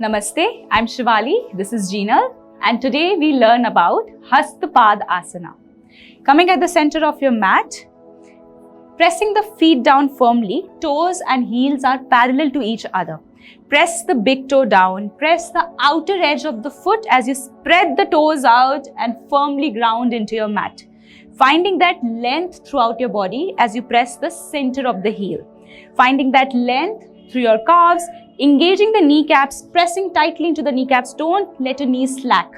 Namaste, I'm Shivali, this is Jinal, and today we learn about Hastapad Asana. Coming at the center of your mat, pressing the feet down firmly, toes and heels are parallel to each other. Press the big toe down, press the outer edge of the foot as you spread the toes out and firmly ground into your mat. Finding that length throughout your body as you press the center of the heel. Finding that length through your calves, engaging the kneecaps, pressing tightly into the kneecaps. Don't let your knees slack.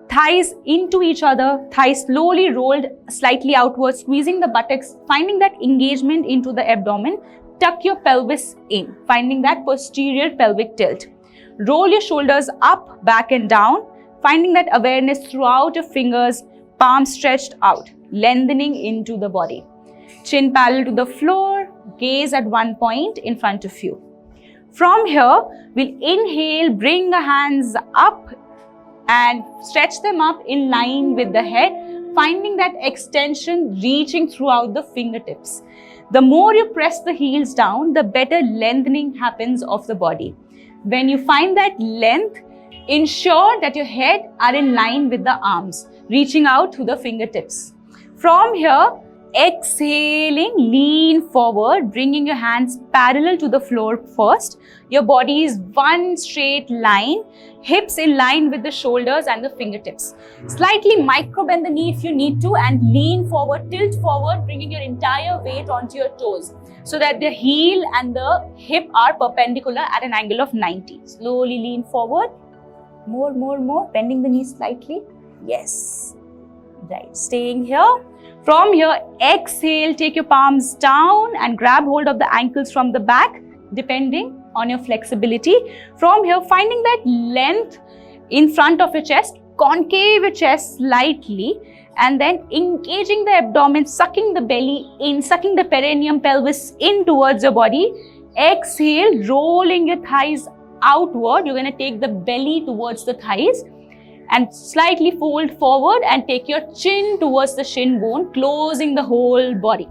Thighs into each other, thighs slowly rolled slightly outwards, squeezing the buttocks, finding that engagement into the abdomen. Tuck your pelvis in, finding that posterior pelvic tilt. Roll your shoulders up, back and down, finding that awareness throughout your fingers, palms stretched out, lengthening into the body. Chin parallel to the floor, gaze at one point in front of you. From here, we'll inhale, bring the hands up and stretch them up in line with the head, finding that extension reaching throughout the fingertips. The more you press the heels down, the better lengthening happens of the body. When you find that length, ensure that your head are in line with the arms, reaching out to the fingertips. From here, exhaling, lean forward, bringing your hands parallel to the floor first. Your body is one straight line, hips in line with the shoulders and the fingertips. Slightly micro bend the knee if you need to and lean forward, tilt forward, bringing your entire weight onto your toes so that the heel and the hip are perpendicular at an angle of 90. Slowly lean forward, more, bending the knee slightly. Yes, right, staying here. From here, exhale, take your palms down and grab hold of the ankles from the back, depending on your flexibility. From here, finding that length in front of your chest, concave your chest slightly, and then engaging the abdomen, sucking the belly in, sucking the perineum pelvis in towards your body. Exhale, rolling your thighs outward. You're going to take the belly towards the thighs and slightly fold forward and take your chin towards the shin bone, closing the whole body.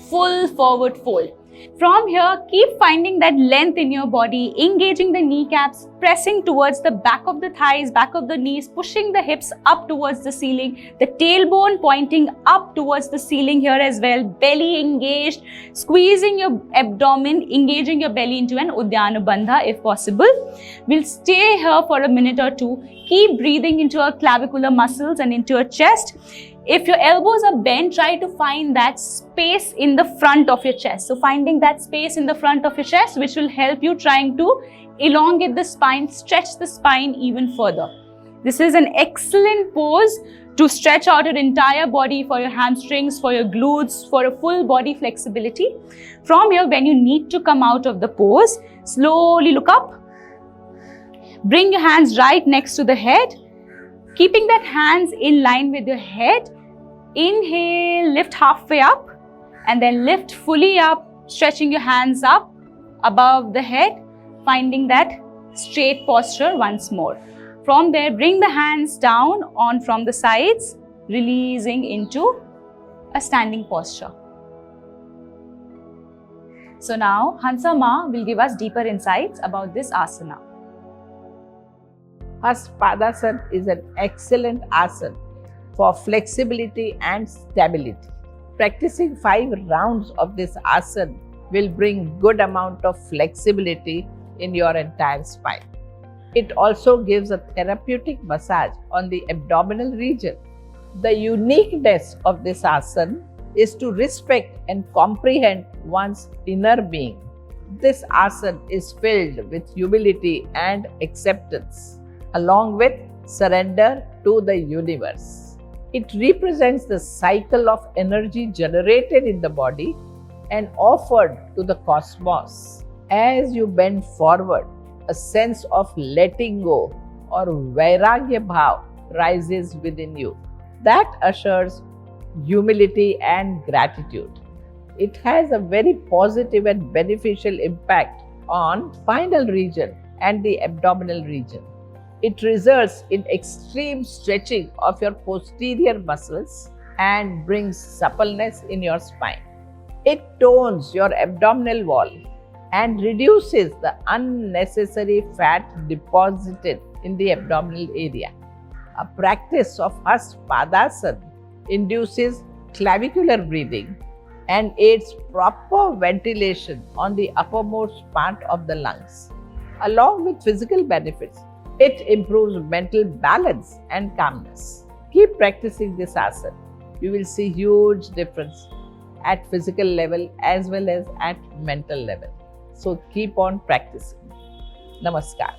Full forward fold. From here, keep finding that length in your body, engaging the kneecaps, pressing towards the back of the thighs, back of the knees, pushing the hips up towards the ceiling, the tailbone pointing up towards the ceiling here as well, belly engaged, squeezing your abdomen, engaging your belly into an Uddiyana Bandha if possible. We'll stay here for a minute or two. Keep breathing into your clavicular muscles and into your chest. If your elbows are bent, try to find that space in the front of your chest. So finding that space in the front of your chest, which will help you trying to elongate the spine, stretch the spine even further. This is an excellent pose to stretch out your entire body for your hamstrings, for your glutes, for a full body flexibility. From here, when you need to come out of the pose, slowly look up. Bring your hands right next to the head. Keeping that hands in line with your head, inhale, lift halfway up and then lift fully up, stretching your hands up above the head, finding that straight posture once more. From there, bring the hands down on from the sides, releasing into a standing posture. So now, Hansa Ma will give us deeper insights about this asana. Hastpadasana is an excellent asana for flexibility and stability. Practicing 5 rounds of this asana will bring good amount of flexibility in your entire spine. It also gives a therapeutic massage on the abdominal region. The uniqueness of this asana is to respect and comprehend one's inner being. This asana is filled with humility and acceptance, along with surrender to the universe. It represents the cycle of energy generated in the body and offered to the cosmos. As you bend forward, a sense of letting go or Vairagya Bhav rises within you. That assures humility and gratitude. It has a very positive and beneficial impact on spinal region and the abdominal region. It results in extreme stretching of your posterior muscles and brings suppleness in your spine. It tones your abdominal wall and reduces the unnecessary fat deposited in the abdominal area. A practice of Hastpadasana induces clavicular breathing and aids proper ventilation on the uppermost part of the lungs. Along with physical benefits, it improves mental balance and calmness. Keep practicing this asana. You will see huge difference at physical level as well as at mental level. So keep on practicing. Namaskar.